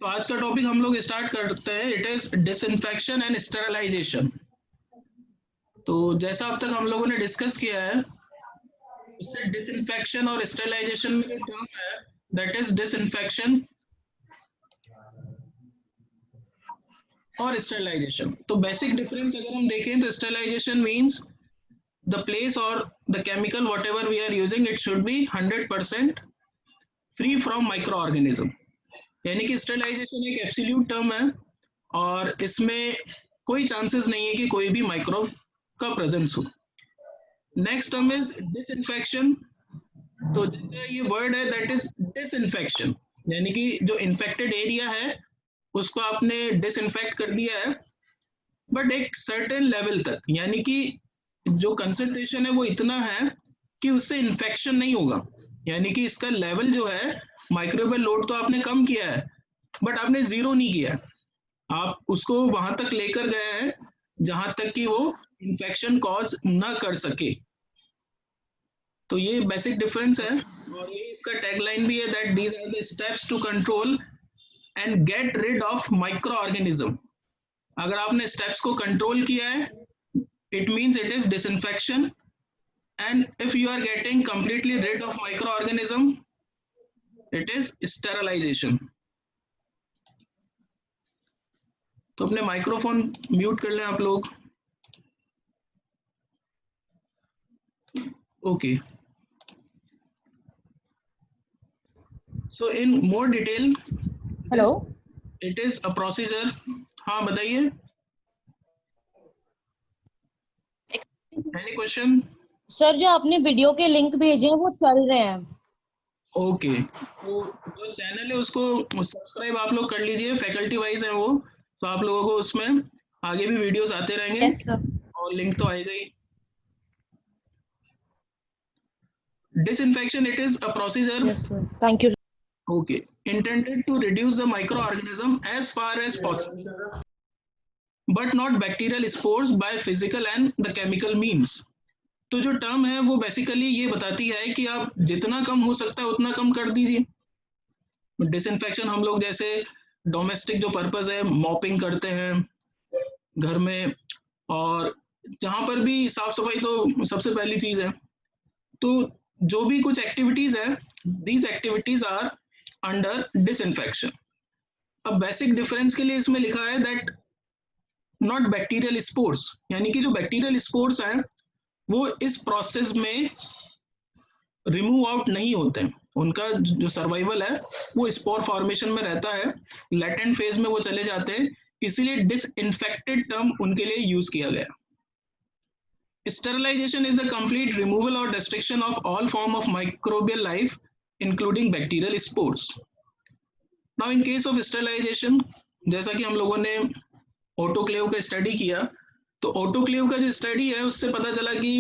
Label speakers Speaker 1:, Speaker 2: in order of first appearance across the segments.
Speaker 1: आज का टॉपिक हम लोग स्टार्ट करते हैं। It is disinfection and sterilization. तो जैसा अब तक हम लोगों ने डिस्कस किया है, उससे डिसइंफेक्शन और स्टेरिलाइजेशन में जो टर्म है दैट इज डिसइंफेक्शन और स्टेरिलाइजेशन। तो बेसिक डिफरेंस अगर हम देखें तो sterilization means the place or the chemical whatever we are using, it should be 100% free from microorganism। यानी कि स्टेरिलाइजेशन एक एब्सोल्यूट टर्म है और इसमें कोई चांसेस नहीं है कि कोई भी माइक्रोब का प्रेजेंस हो। Next term is disinfection. तो जैसा ये वर्ड है दैट इज डिसइंफेक्शन, यानी कि जो इन्फेक्टेड एरिया है उसको आपने डिसइंफेक्ट कर दिया है, बट एक सर्टेन लेवल तक, यानी कि जो कंसंट्रेशन है वो इतना है कि उससे इन्फेक्शन नहीं होगा। यानी कि इसका लेवल जो है, माइक्रोबियल लोड तो आपने कम किया है बट आपने जीरो नहीं किया है, आप उसको वहां तक लेकर गए हैं जहां तक कि वो इन्फेक्शन कॉज ना कर सके। तो ये बेसिक डिफरेंस है और ये इसका टैगलाइन भी है that these are the steps to control and get rid of micro organism. अगर आपने स्टेप्स को कंट्रोल किया है, it means it is disinfection, and if you are getting completely rid of microorganism, it is sterilization। तो अपने microphone mute कर लें आप लोग। Okay, so in more detail,
Speaker 2: hello,
Speaker 1: it is a procedure. हाँ बताइए, एनी क्वेश्चन?
Speaker 2: सर जो आपने वीडियो के लिंक भेजे हैं वो चल रहे हैं।
Speaker 1: ओके, तो जो चैनल है उसको सब्सक्राइब आप लोग कर लीजिए, फैकल्टी वाइज है वो, तो आप लोगों को उसमें आगे भी वीडियोस आते रहेंगे।
Speaker 2: Yes sir.
Speaker 1: और लिंक तो आएगा ही। Disinfection, it is a procedure,
Speaker 2: yes sir, thank you.
Speaker 1: okay, intended to reduce the microorganism as far as possible, but not bacterial spores by physical and the chemical means। तो जो term है वो basically ये बताती है कि आप जितना कम हो सकता है उतना कम कर दीजिए। डिसइंफेक्शन हम लोग जैसे डोमेस्टिक जो पर्पस है, मॉपिंग करते हैं घर में, और जहां पर भी साफ सफाई तो सबसे पहली चीज है। तो जो भी कुछ एक्टिविटीज है, these activities are under disinfection. अब बेसिक डिफरेंस के लिए इसमें लिखा है दैट नॉट बैक्टीरियल स्पोर्स, यानी कि जो बैक्टीरियल स्पोर्स हैं वो इस प्रोसेस में रिमूव आउट नहीं होते हैं, उनका जो सर्वाइवल है वो स्पोर फॉर्मेशन में रहता है, लेटेंट फेज में वो चले जाते हैं, इसीलिए डिसइंफेक्टेड टर्म उनके लिए यूज किया गया। Sterilization is the complete removal or destruction of all form of microbial life, including bacterial spores. Now, in case of sterilization, जैसा कि हम लोगों ने ऑटोक्लेव का स्टडी किया, तो ऑटोक्लेव का जो स्टडी है उससे पता चला कि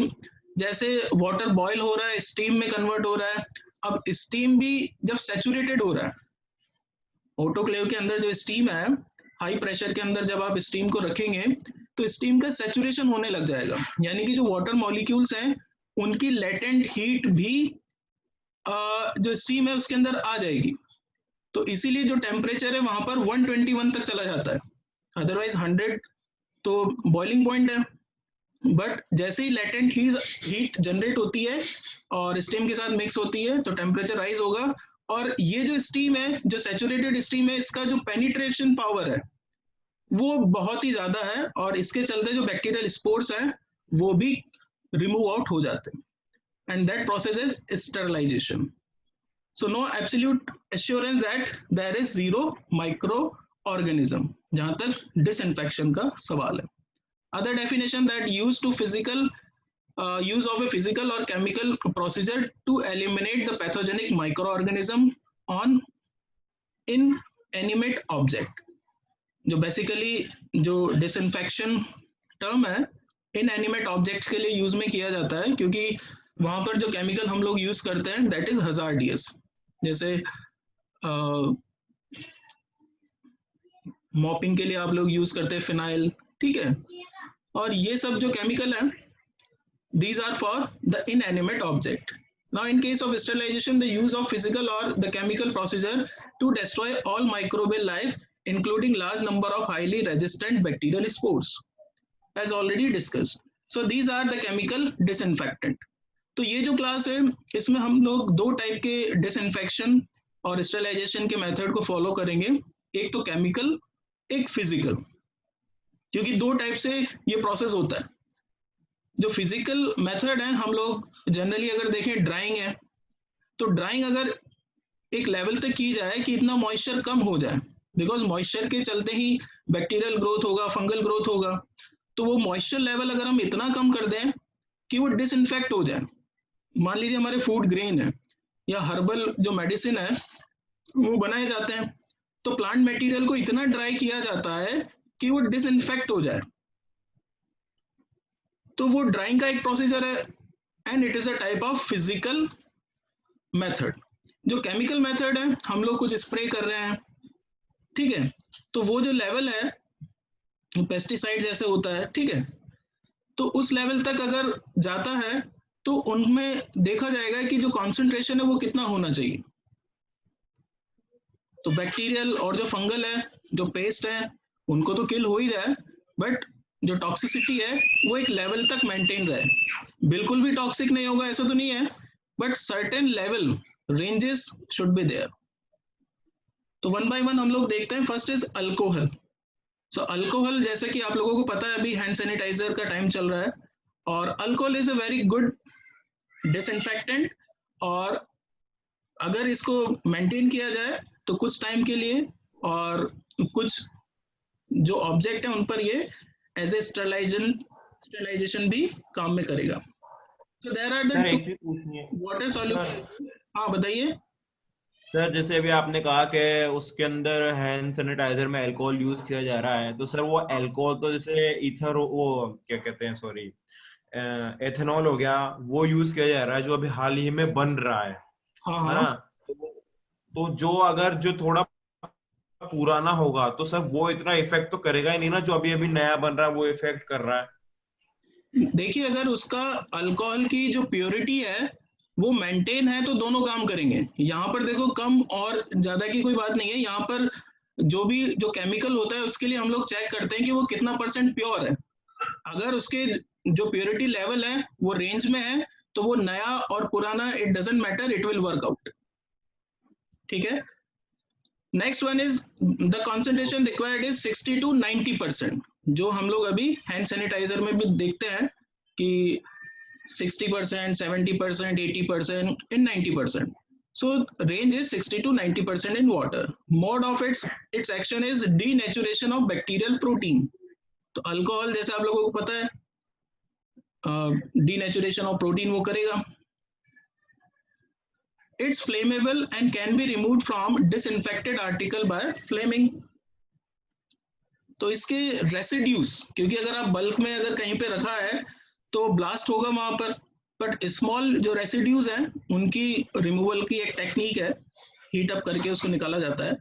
Speaker 1: जैसे वाटर बॉयल हो रहा है, स्टीम में कन्वर्ट हो रहा है। अब स्टीम भी जब सैचुरेटेड हो रहा है, ऑटोक्लेव के अंदर जो स्टीम है, हाई प्रेशर के अंदर जब आप स्टीम को रखेंगे तो स्टीम का सैचुरेशन होने लग जाएगा, यानी कि जो वाटर मॉलिक्यूल्स हैं उनकी लेटेंट हीट भी जो स्टीम है उसके अंदर आ जाएगी। तो इसीलिए जो टेम्परेचर है वहां पर 121 तक चला जाता है, अदरवाइज 100 तो बॉइलिंग पॉइंट है। बट जैसे ही लेटेंट हीट जनरेट होती है और स्टीम के साथ मिक्स होती है तो टेम्परेचर राइज होगा, और ये जो स्टीम है, जो सैचुरेटेड स्टीम है, इसका जो पेनिट्रेशन पावर है वो बहुत ही ज्यादा है, और इसके चलते जो बैक्टीरियल स्पोर्स हैं वो भी रिमूव आउट हो जाते हैं, and that process is sterilization. So no absolute assurance that there is zero micro organism, जहां तक डिसइंफेक्शन का सवाल है। Other definition that use to physical use of a physical or chemical procedure to eliminate the pathogenic microorganism on inanimate object। जो basically जो disinfection term है inanimate objects के लिए यूज में किया जाता है, क्योंकि वहां पर जो केमिकल हम लोग यूज करते हैं दैट इज हजार्डियस। जैसे मॉपिंग के लिए आप लोग यूज करते हैं फिनाइल, ठीक है, और ये सब जो केमिकल है these are for the inanimate object। Now in case of sterilization, the use of physical or the chemical procedure to destroy all microbial life, including large number of highly resistant bacterial spores, as already discussed. So these are the chemical disinfectant. तो ये जो class है इसमें हम लोग दो type के disinfection और स्टेरिलाइजेशन के मेथड को फॉलो करेंगे, एक तो केमिकल, एक फिजिकल, क्योंकि दो टाइप से ये प्रोसेस होता है। जो फिजिकल मेथड है हम लोग जनरली अगर देखें ड्राइंग है, तो ड्राइंग अगर एक लेवल तक की जाए कि इतना मॉइस्चर कम हो जाए, बिकॉज मॉइस्चर के चलते ही बैक्टीरियल ग्रोथ होगा, फंगल ग्रोथ होगा, तो वो मॉइस्चर लेवल अगर हम इतना कम कर दें कि वो डिसइंफेक्ट हो जाए, मान लीजिए हमारे फूड ग्रेन है या हर्बल जो मेडिसिन है वो बनाए जाते हैं, तो प्लांट मटेरियल को इतना ड्राई किया जाता है कि वो डिसइंफेक्ट हो जाए, तो वो ड्राइंग का एक प्रोसीजर है and it is a type of physical method. जो केमिकल मेथड है हम लोग कुछ स्प्रे कर रहे हैं, ठीक है, तो वो जो लेवल है पेस्टिसाइड जैसे होता है, ठीक है, तो उस लेवल तक अगर जाता है तो उनमें देखा जाएगा कि जो कॉन्सेंट्रेशन है वो कितना होना चाहिए। तो बैक्टीरियल और जो फंगल है, जो पेस्ट है, उनको तो किल हो ही जाए, बट जो टॉक्सिसिटी है वो एक लेवल तक मेंटेन रहे। बिल्कुल भी टॉक्सिक नहीं होगा ऐसा तो नहीं है, but certain level ranges should be there. तो वन बाय वन हम लोग देखते हैं। First is alcohol. So alcohol, जैसे कि आप लोगों को पता है अभी हैंड सैनिटाइजर का टाइम चल रहा है, और alcohol is a very good disinfectant, और अगर इसको मेंटेन किया जाए तो कुछ टाइम के लिए, और कुछ जो ऑब्जेक्ट है उन पर ये एज ए स्टरलाइजेशन भी काम में करेगा। So there are the
Speaker 3: sir एक
Speaker 1: two
Speaker 3: चीज पूछनी है
Speaker 1: water
Speaker 3: सर।
Speaker 1: soluble। हाँ बताइए।
Speaker 3: सर जैसे अभी आपने कहा कि उसके अंदर हैंड सैनिटाइजर में अल्कोहल यूज किया जा रहा है, तो सर वो अल्कोहल तो जैसे ईथर, वो क्या कहते हैं, सॉरी, एथेनॉल हो गया, वो यूज किया जा रहा है जो अभी हाल ही में बन रहा है
Speaker 1: हाँ
Speaker 3: है
Speaker 1: हाँ
Speaker 3: ना? तो जो अगर जो थोड़ा पुराना होगा तो सर वो इतना इफेक्ट तो करेगा ही नहीं ना, जो अभी अभी नया बन रहा है वो इफेक्ट कर रहा है।
Speaker 1: देखिए, अगर उसका अल्कोहल की जो प्योरिटी है वो मेंटेन है तो दोनों काम करेंगे। यहाँ पर देखो कम और ज्यादा की कोई बात नहीं है, यहाँ पर जो भी जो केमिकल होता है उसके लिए हम लोग चेक करते हैं कि वो कितना परसेंट प्योर है। अगर उसके जो प्योरिटी लेवल है वो रेंज में है तो वो नया और पुराना it doesn't matter, it will work out, ठीक है। Next one is the concentration required is 60 to 90%, जो हम लोग अभी हैंड सैनिटाइजर में भी देखते हैं कि 60%, 70%, 80% and 90%. So range is 60 to 90% in water. Mode of its action is denaturation of bacterial protein. तो अल्कोहल जैसे आप लोगों को पता है denaturation of protein वो करेगा। It's flammable and can be removed from disinfected article by flaming. तो इसके रेसिड्यूज, क्योंकि अगर आप बल्क में अगर कहीं पे रखा है तो ब्लास्ट होगा वहां पर, बट स्मॉल जो रेसिड्यूज हैं उनकी रिमूवल की एक टेक्निक है, हीट अप करके उसको निकाला जाता है।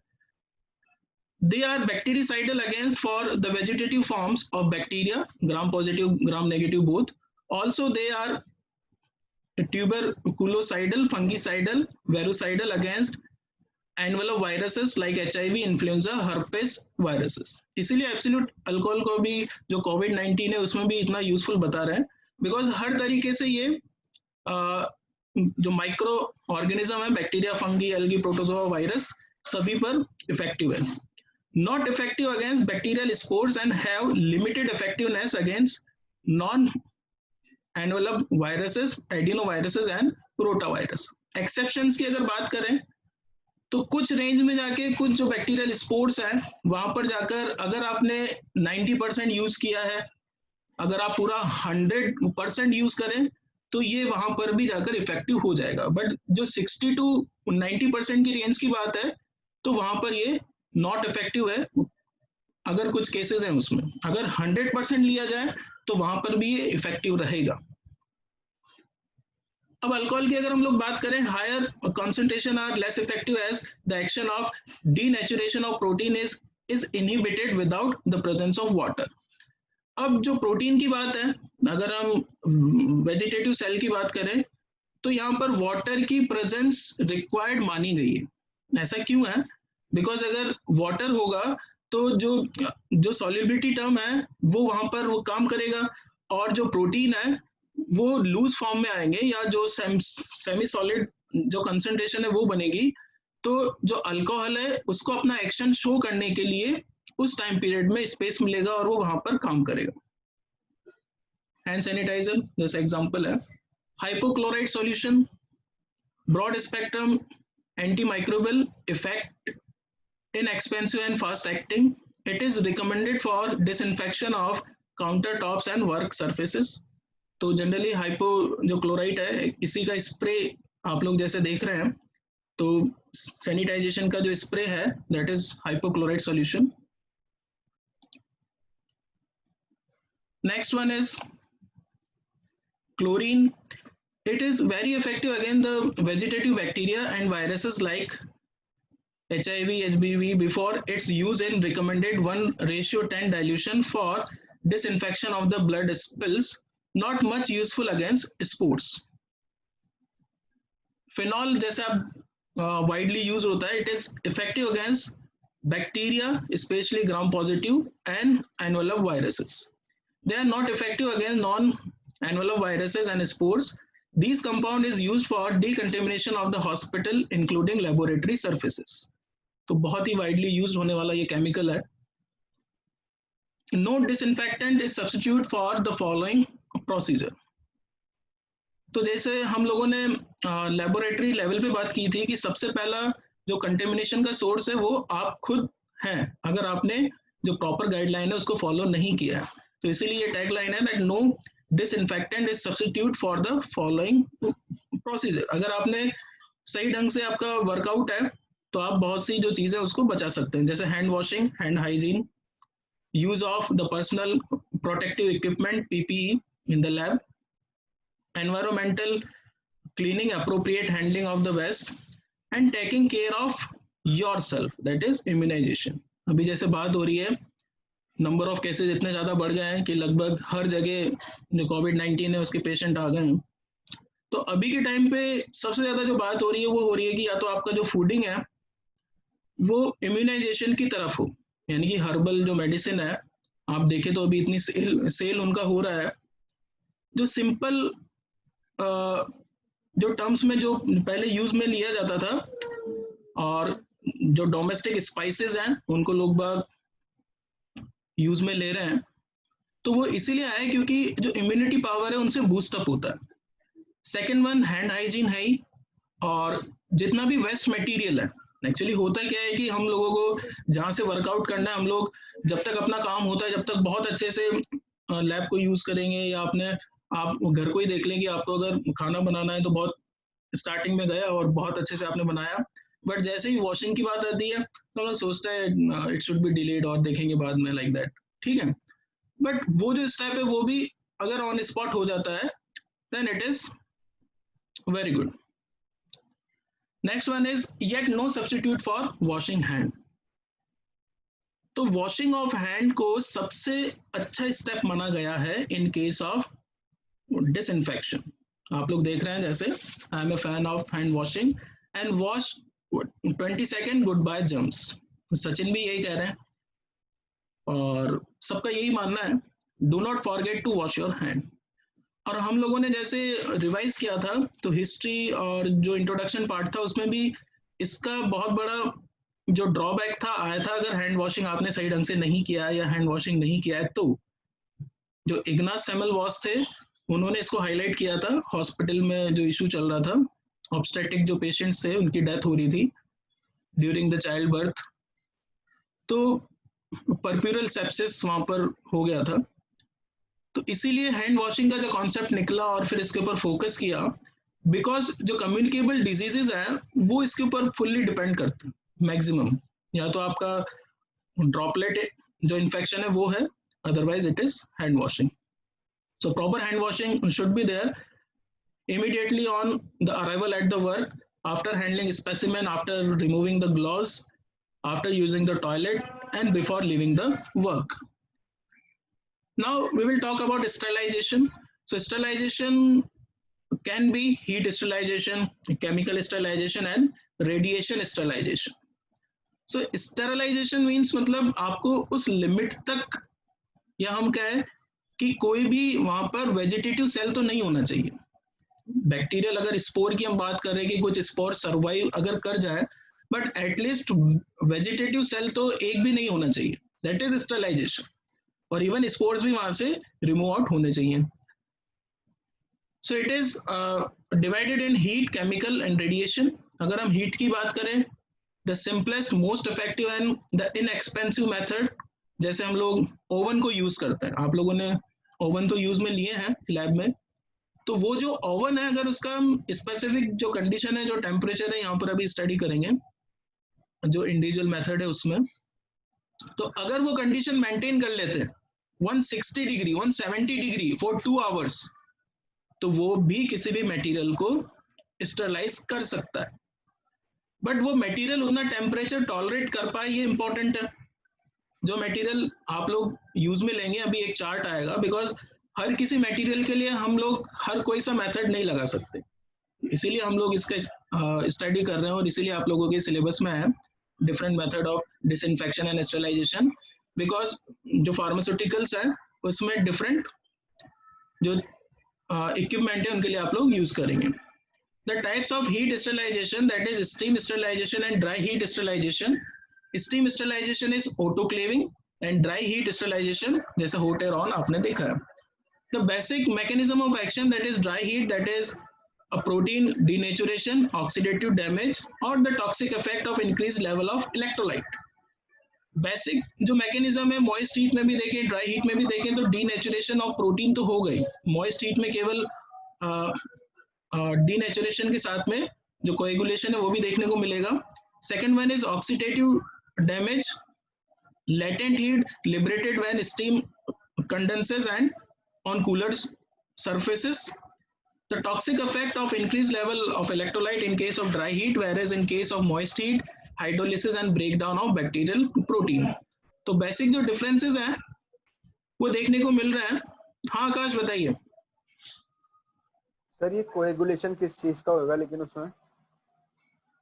Speaker 1: They are bactericidal against for the vegetative forms of bacteria, gram positive gram negative both. Also they are tuberculocidal, fungicidal, virucidal against envelope viruses like HIV, influenza, herpes viruses. इसीलिए absolute alcohol को भी जो कोविड-19 है उसमें भी इतना useful बता रहे हैं, बिकॉज हर तरीके से ये जो माइक्रो ऑर्गेनिज्म है, bacteria, fungi, algae, protozoa, virus, सभी पर इफेक्टिव है। Not effective against bacterial spores and have limited effectiveness against non envelope viruses, adenoviruses and rotavirus. Exceptions की अगर बात करें तो कुछ रेंज में जाके कुछ जो बैक्टीरियल स्पोर्स है वहां पर जाकर अगर आपने 90% यूज किया है, अगर आप पूरा 100% यूज करें तो ये वहां पर भी जाकर इफेक्टिव हो जाएगा। बट जो 60 to 90% की रेंज की बात है तो वहां पर ये नॉट इफेक्टिव है अगर कुछ केसेस हैं उसमें। अगर 100% लिया जाए तो वहां पर भी ये इफेक्टिव रहेगा। अब अल्कोहल की अगर हम लोग बात करें, higher concentration are less effective as the action of denaturation of protein is inhibited without the presence of water. अब जो प्रोटीन की बात है, अगर हम वेजिटेटिव सेल की बात करें तो यहाँ पर वाटर की प्रेजेंस रिक्वायर्ड मानी गई है। ऐसा क्यों है? बिकॉज अगर वाटर होगा तो जो सॉल्युबिलिटी टर्म है वो वहां पर वो काम करेगा, और जो प्रोटीन है वो लूज फॉर्म में आएंगे, या जो सेमी सॉलिड जो कंसंट्रेशन है वो बनेगी। तो जो अल्कोहल है उसको अपना एक्शन शो करने के लिए उस टाइम पीरियड में स्पेस मिलेगा और वो वहां पर काम करेगा। हैंड सैनिटाइजर जैसा एग्जांपल है। Hypochloride solution, broad spectrum antimicrobial effect, inexpensive and fast acting. It is recommended for disinfection of countertops and work surfaces. तो जनरली हाइपो जो क्लोराइड है इसी का स्प्रे आप लोग जैसे देख रहे हैं, तो सैनिटाइजेशन का जो स्प्रे है that is hypochloride solution. Next one is chlorine. It is very effective against the vegetative bacteria and viruses like HIV, HBV. Before its use in recommended 1:10 dilution for disinfection of the blood spills. Not much useful against spores. Phenol जैसा widely used होता है. It is effective against bacteria, especially gram-positive and envelope viruses. They are not effective against non-envelope viruses and spores. These compound is used for decontamination of the hospital including laboratory surfaces. तो बहुत ही widely used होने वाला ये chemical है. No disinfectant is substitute for the following procedure. तो जैसे हम लोगों ने laboratory level पे बात की थी कि सबसे पहला जो contamination का source है वो आप खुद हैं, अगर आपने जो proper guideline है उसको follow नहीं किया है। तो इसीलिए ये tagline है that no disinfectant is substitute for the following procedure. अगर आपने सही ढंग से आपका वर्कआउट है तो आप बहुत सी जो चीजें उसको बचा सकते हैं, जैसे hand washing, hand hygiene, use of the personal protective equipment PPE in the lab, environmental cleaning, appropriate handling of the waste and taking care of yourself, that is immunization. अभी जैसे बात हो रही है, नंबर ऑफ केसेस इतने ज़्यादा बढ़ गए हैं कि लगभग हर जगह जो कोविड-19 है उसके पेशेंट आ गए हैं। तो अभी के टाइम पे सबसे ज़्यादा जो बात हो रही है वो हो रही है कि या तो आपका जो फूडिंग है वो इम्यूनाइजेशन की तरफ हो, यानी कि हर्बल जो मेडिसिन है, आप देखें तो अभी इतनी सेल उनका हो रहा है। जो सिंपल जो टर्म्स में जो पहले यूज में लिया जाता था और जो डोमेस्टिक स्पाइसेस हैं उनको लोग बाग यूज में ले रहे हैं, तो वो इसीलिए आया क्योंकि जो इम्यूनिटी पावर है उनसे बूस्ट अप होता है। सेकंड वन हैंड हाइजीन है ही, और जितना भी वेस्ट मटेरियल है, एक्चुअली होता क्या है कि हम लोगों को जहाँ से वर्कआउट करना है, हम लोग जब तक अपना काम होता है जब तक बहुत अच्छे से लैब को यूज करेंगे, या अपने आप घर को ही देख लें कि आपको अगर खाना बनाना है तो बहुत स्टार्टिंग में गया और बहुत अच्छे से आपने बनाया, बट जैसे ही वॉशिंग की बात आती है तो हम लोग सोचते हैं इट शुड बी डिलेड और देखेंगे बाद में, लाइक दैट, ठीक है। बट वो जो स्टेप है वो भी अगर ऑन स्पॉट हो जाता है then it is very good. Next one is yet no substitute for washing hand. तो वॉशिंग ऑफ हैंड को सबसे अच्छा स्टेप माना गया है इन केस ऑफ डिसइंफेक्शन। आप लोग देख रहे हैं जैसे I am a fan of hand washing and wash 20 second good bye germs. Sachin भी यही कह रहे हैं और सबका यही मानना है, do not forget to wash your hand. और हम लोगों ने जैसे रिवाइज किया था तो हिस्ट्री और जो इंट्रोडक्शन पार्ट था उसमें भी इसका बहुत बड़ा जो ड्रॉबैक था आया था, अगर हैंड वॉशिंग आपने सही ढंग से नहीं किया है या हैंड वॉशिंग नहीं किया है तो। जो इग्नास सेमलवॉस थे उन्होंने इसको हाईलाइट किया था, हॉस्पिटल में जो इशू चल रहा था, ऑब्स्टेटिक जो पेशेंट्स थे उनकी डेथ हो रही थी ड्यूरिंग द चाइल्ड बर्थ, तो परप्यूरल सेप्सिस वहां पर हो गया था। तो इसीलिए हैंड वॉशिंग का जो कॉन्सेप्ट निकला और फिर इसके ऊपर फोकस किया, बिकॉज जो कम्युनिकेबल डिजीजेज हैं वो इसके ऊपर फुल्ली डिपेंड करते हैं मैक्सिमम, या तो आपका ड्रॉपलेट जो इन्फेक्शन है वो है, otherwise it is hand washing. So proper hand washing should be there immediately on the arrival at the work, after handling specimen, after removing the gloves, after using the toilet, and before leaving the work. Now we will talk about sterilization. So sterilization can be heat sterilization, chemical sterilization, and radiation sterilization. So sterilisation means मतलब आपको उस limit तक, या हम कहें कि कोई भी वहां पर वेजिटेटिव सेल तो नहीं होना चाहिए। बैक्टीरियल अगर स्पोर की हम बात करें कि कुछ स्पोर सर्वाइव अगर कर जाए, बट एटलीस्ट वेजिटेटिव सेल तो एक भी नहीं होना चाहिए, दैट इज स्टेरलाइजेशन। और इवन स्पोर्स भी वहां से रिमूव आउट होने चाहिए। So it is divided in heat, chemical and radiation. अगर हम हीट की बात करें, the simplest, most effective and the inexpensive method, जैसे हम लोग ओवन को यूज करते हैं, आप लोगों ने ओवन तो यूज में लिए हैं लैब में, तो वो जो ओवन है, अगर उसका हम स्पेसिफिक जो कंडीशन है, जो टेम्परेचर है, यहाँ पर अभी स्टडी करेंगे जो इंडिविजुअल मेथड है उसमें, तो अगर वो कंडीशन मेंटेन कर लेते हैं 160 डिग्री 170 डिग्री फॉर 2 आवर्स, तो वो भी किसी भी मटेरियल को स्टरलाइज कर सकता है। बट वो मटेरियल उतना टेम्परेचर टॉलरेट कर पाए, ये इंपॉर्टेंट है। जो मटेरियल आप लोग यूज में लेंगे, अभी एक चार्ट आएगा, बिकॉज हर किसी मटेरियल के लिए हम लोग हर कोई सा मेथड नहीं लगा सकते, इसीलिए हम लोग इसका स्टडी कर रहे हैं, और इसीलिए आप लोगों के सिलेबस में है different method of disinfection and sterilization, because जो फार्मास्यूटिकल्स है उसमें डिफरेंट जो इक्विपमेंट है उनके लिए आप लोग यूज करेंगे। The types of heat sterilization, that is steam sterilization and dry heat sterilization. Steam sterilization is autoclaving and dry heat sterilization जैसे हॉट एयर ऑन आपने देखा है। The basic mechanism of action, that is dry heat, that is a protein denaturation, oxidative damage और the toxic effect of increased level of electrolyte। Basic जो mechanism है, moist heat में भी देखें, dry heat में भी देखें, तो डीनेचुरेशन ऑफ प्रोटीन तो हो गई। मॉइस्ट हीट में केवल डीनेचुरेशन के साथ में जो कोएगुलेशन है वो भी देखने को मिलेगा। Second one is oxidative damage, latent heat liberated when steam condenses and on cooler surfaces। The toxic effect of increased level of electrolyte in case of dry heat, whereas in case of moist heat, hydrolysis and breakdown of bacterial protein। तो basic जो differences हैं वो देखने को मिल रहा है। हाँ आकाश बताइए।
Speaker 4: सर ये कोएगुलेशन किस चीज का होगा, लेकिन उसमें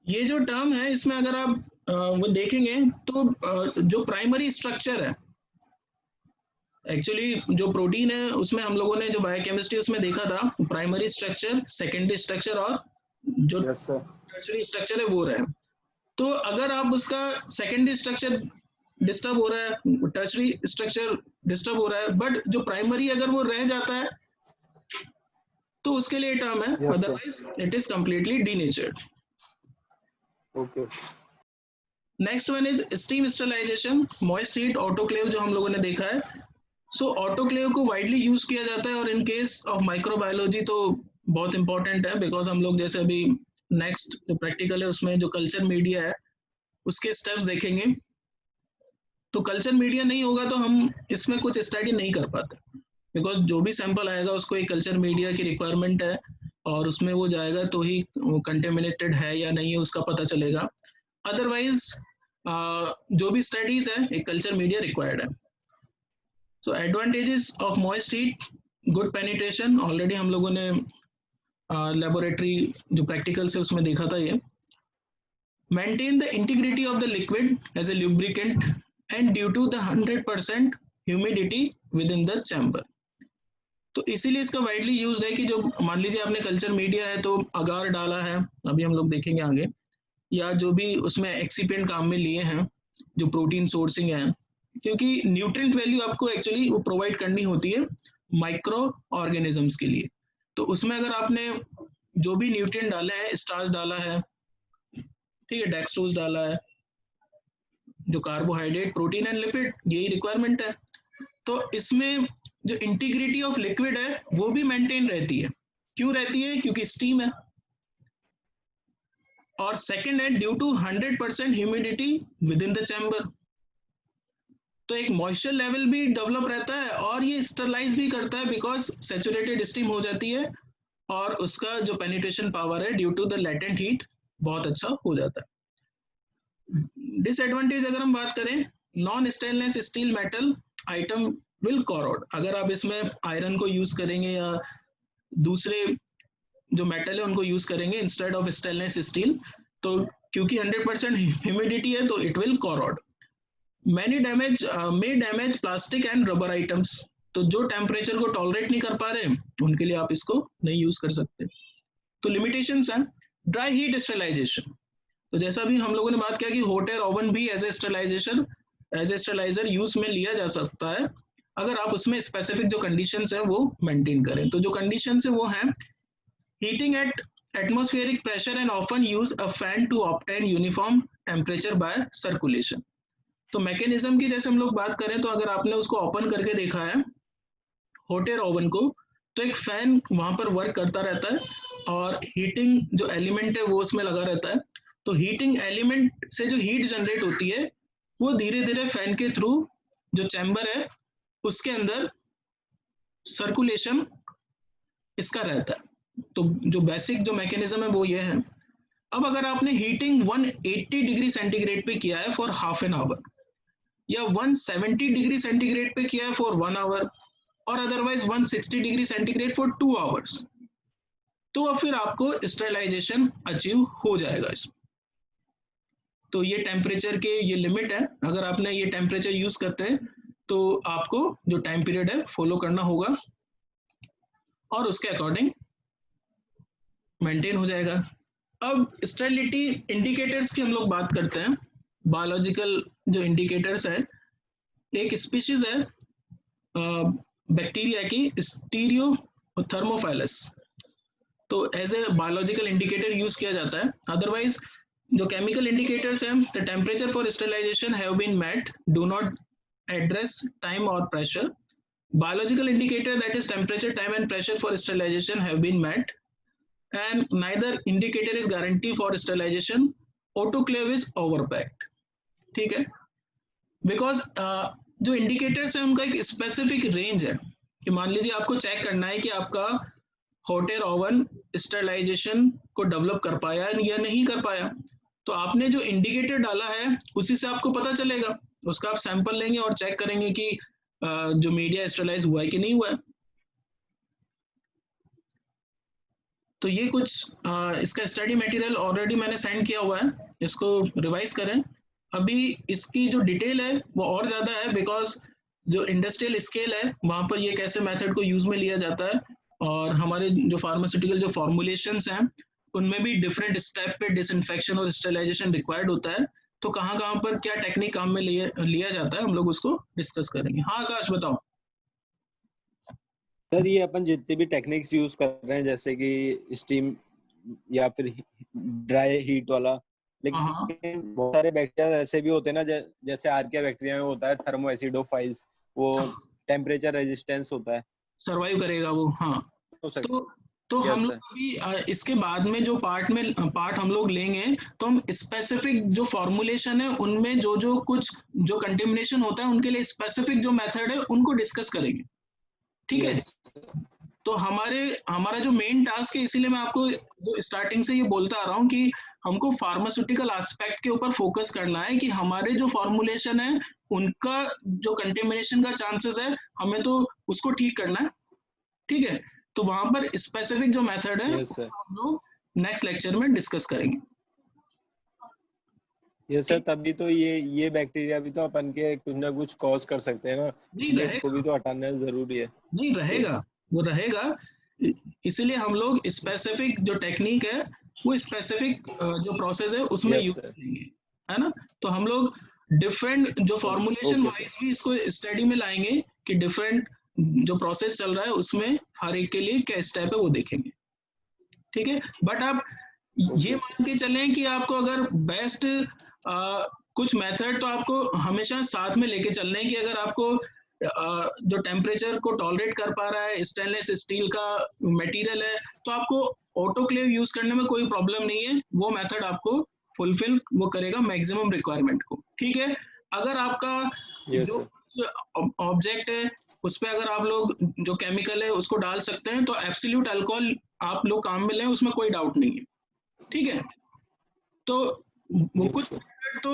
Speaker 1: ये जो टर्म है इसमें अगर आप वो देखेंगे तो जो प्राइमरी स्ट्रक्चर है, एक्चुअली जो प्रोटीन है उसमें हम लोगों ने जो बायोकेमिस्ट्री उसमें देखा था, प्राइमरी स्ट्रक्चर, सेकेंडरी स्ट्रक्चर और जो टर्शियरी स्ट्रक्चर है वो रहे। तो अगर आप उसका सेकेंडरी स्ट्रक्चर डिस्टर्ब हो रहा है, टर्शियरी स्ट्रक्चर डिस्टर्ब हो रहा है, बट जो प्राइमरी अगर वो रह जाता है तो उसके लिए टर्म है, otherwise it is completely denatured.
Speaker 4: Okay.
Speaker 1: Next one is steam sterilization, moist heat, autoclave जो हम लोगों ने देखा है। सो ऑटोक्लेव को वाइडली यूज किया जाता है, और इन केस ऑफ माइक्रोबायोलॉजी तो बहुत इंपॉर्टेंट है, बिकॉज हम लोग जैसे अभी नेक्स्ट जो प्रैक्टिकल है उसमें जो कल्चर मीडिया है उसके स्टेप्स देखेंगे। तो कल्चर मीडिया नहीं होगा तो हम इसमें कुछ स्टडी नहीं कर पाते, बिकॉज जो भी सैंपल आएगा उसको एक कल्चर मीडिया की रिक्वायरमेंट है, और उसमें वो जाएगा तो ही वो कंटेमिनेटेड है या नहीं है उसका पता चलेगा। अदरवाइज जो भी स्टडीज है एक कल्चर मीडिया रिक्वायर्ड है। So advantages of moist heat, good penetration, already हम लोगों ने लेबोरेटरी जो प्रैक्टिकल से उसमें देखा था ये। Maintain the integrity of the liquid as a lubricant and due to the 100% humidity within the chamber. तो इसीलिए इसका वाइडली यूज है कि जो मान लीजिए आपने कल्चर मीडिया है तो अगार डाला है, अभी हम लोग देखेंगे आगे, या जो भी उसमें एक्सीपेंट काम में लिए हैं, जो प्रोटीन सोर्सिंग है, क्योंकि न्यूट्रिएंट वैल्यू आपको एक्चुअली वो प्रोवाइड करनी होती है माइक्रो ऑर्गेनिजम्स के लिए। तो उसमें अगर आपने जो भी न्यूट्रिएंट डाले हैं, स्टार्च डाला है, ठीक है, डेक्सट्रोज डाला है, जो कार्बोहाइड्रेट, प्रोटीन एंड लिपिड, यही रिक्वायरमेंट है। तो इसमें जो इंटीग्रिटी ऑफ लिक्विड है वो भी मेंटेन रहती है। क्यों रहती है? क्योंकि स्टीम है। और सेकंड है due to 100% humidity within the chamber, तो एक मॉइस्चर लेवल भी डेवलप रहता है, और ये स्टरलाइज भी करता है बिकॉज सैचुरेटेड स्टीम हो जाती है, और उसका जो पेनिट्रेशन पावर है due to the latent heat बहुत अच्छा हो जाता है। डिसएडवांटेज अगर हम बात करें, non stainless steel metal item will corrode. अगर आप इसमें आयरन को यूज करेंगे या दूसरे जो मेटल है उनको यूज करेंगे इंस्टेड ऑफ स्टेनलेस स्टील, तो क्योंकि 100% ह्यूमिडिटी है तो it will corrode. Many damage may damage plastic and rubber items. तो जो टेम्परेचर को टॉलरेट नहीं कर पा रहे उनके लिए आप इसको नहीं यूज कर सकते. तो लिमिटेशंस हैं. ड्राई हीट स्टरलाइजेशन, तो जैसा भी हम लोगों ने बात किया कि हॉट एयर ओवन भी एज ए स्टरलाइजर यूज में लिया जा सकता है अगर आप उसमें स्पेसिफिक जो कंडीशंस है वो मेंटेन करें. तो जो कंडीशंस है वो हैं heating at atmospheric pressure and often use a fan to obtain uniform temperature by circulation. तो मैकेनिज्म की जैसे हम लोग बात करें तो अगर आपने उसको ओपन करके देखा है हॉट एयर ओवन को, तो एक फैन वहां पर वर्क करता रहता है और हीटिंग जो एलिमेंट है वो उसमें लगा रहता है. तो हीटिंग एलिमेंट से जो हीट जनरेट होती है वो धीरे धीरे फैन के थ्रू जो चैम्बर है उसके अंदर सर्कुलेशन इसका रहता है. तो जो बेसिक जो मैकेनिज्म है वो ये है. अब अगर आपने हीटिंग 180 डिग्री सेंटीग्रेड पे किया है फॉर हाफ एन आवर या 170 डिग्री सेंटीग्रेड पे किया है फॉर 1 आवर और otherwise 160 degree centigrade for 2 hours, तो अब फिर आपको स्टरलाइजेशन अचीव हो जाएगा इसमें. तो ये टेम्परेचर के ये लिमिट है. अगर आपने ये टेम्परेचर यूज करते हैं तो आपको जो टाइम पीरियड है फॉलो करना होगा और उसके अकॉर्डिंग मेंटेन हो जाएगा. अब स्टेरिलिटी इंडिकेटर्स की हम लोग बात करते हैं. बायोलॉजिकल जो इंडिकेटर्स है, एक स्पीशीज है बैक्टीरिया की स्टीरियोथर्मोफाइलस, तो as a biological indicator use किया जाता है. अदरवाइज जो केमिकल इंडिकेटर्स हैं, the temperature for sterilization have been met, do not address time और pressure. Biological indicator, that is temperature, time and pressure for sterilization have been met, and neither indicator is guarantee for sterilization. Autoclave is overpacked. ठीक है, because जो indicators है उनका एक specific range है कि मान लीजिए आपको चेक करना है कि आपका हॉट एयर ओवन स्टरलाइजेशन को डेवलप कर पाया या नहीं कर पाया, तो आपने जो इंडिकेटर डाला है उसी से आपको पता चलेगा. उसका आप सैंपल लेंगे और चेक करेंगे कि जो मीडिया स्टरलाइज हुआ है कि नहीं हुआ है. तो ये कुछ इसका स्टडी मटेरियल ऑलरेडी मैंने सेंड किया हुआ है, इसको रिवाइज करें. अभी इसकी जो डिटेल है वो और ज़्यादा है बिकॉज जो इंडस्ट्रियल स्केल है वहाँ पर ये कैसे मेथड को यूज में लिया जाता है और हमारे जो फार्मास्यूटिकल जो फॉर्मुलेशंस हैं उनमें भी डिफरेंट स्टेप पे डिसइंफेक्शन और स्टरलाइजेशन रिक्वायर्ड होता है. तो कहाँ कहाँ पर क्या टेक्निक काम में लिया जाता है हम लोग उसको डिस्कस करेंगे. हाँ आकाश बताओ.
Speaker 4: सर ये अपन जितने भी टेक्निक्स यूज कर रहे हैं जैसे कि स्टीम या फिर ड्राई हीट वाला, लेकिन बहुत सारे बैक्टीरिया ऐसे भी होते हैं ना, जैसे आर्किया बैक्टीरिया में होता है थर्मो एसिडोफाइल्स, वो टेम्परेचर रेजिस्टेंस होता है,
Speaker 1: सर्वाइव करेगा वो. हाँ तो हम लोग अभी इसके बाद में जो पार्ट हम लोग लेंगे तो हम स्पेसिफिक जो फॉर्मुलेशन है उनमें जो कुछ जो कंटेमिनेशन होता है उनके लिए स्पेसिफिक जो मेथड है उनको डिस्कस करेंगे. ठीक है. तो हमारा जो मेन टास्क है, इसीलिए मैं आपको जो स्टार्टिंग से ये बोलता आ रहा हूँ कि हमको फार्मास्यूटिकल एस्पेक्ट के ऊपर फोकस करना है कि हमारे जो फॉर्मुलेशन है उनका जो कंटेमिनेशन का चांसेस है हमें तो उसको ठीक करना है. ठीक है. तो वहां पर स्पेसिफिक जो मेथड है हम लोग नेक्स्ट लेक्चर में डिस्कस करेंगे.
Speaker 4: Yes sir. तभी तो ये बैक्टीरिया भी तो अपन के कुछ ना कुछ कॉज कर सकते हैं ना, इसलिए इनको भी तो हटाना जरूरी है. नहीं
Speaker 1: रहेगा, वो रहेगा. इसीलिए हम लोग स्पेसिफिक जो टेक्निक है वो स्पेसिफिक जो प्रोसेस है उसमें यूज करेंगे, है ना. तो हम लोग डिफरेंट जो फॉर्मुलेशन वाइज भी इसको स्टडी में लाएंगे कि डिफरेंट जो प्रोसेस चल रहा है उसमें हर एक के लिए क्या स्टेप है वो देखेंगे. ठीक है. बट आप ये मान के चलें कि आपको अगर बेस्ट कुछ मेथड तो आपको हमेशा साथ में लेके चलने हैं कि अगर आपको जो टेम्परेचर को टॉलरेट कर पा रहा है स्टेनलेस स्टील का मटेरियल है तो आपको ऑटोक्लेव यूज करने में कोई प्रॉब्लम नहीं है. वो मेथड आपको फुलफिल वो करेगा मैक्सिमम रिक्वायरमेंट को. ठीक है. अगर आपका जो ऑब्जेक्ट है उस पर अगर आप लोग जो केमिकल है उसको डाल सकते हैं तो एब्सोल्यूट अल्कोहल आप लोग काम में लें, उसमें कोई डाउट नहीं है. ठीक है. तो वो कुछ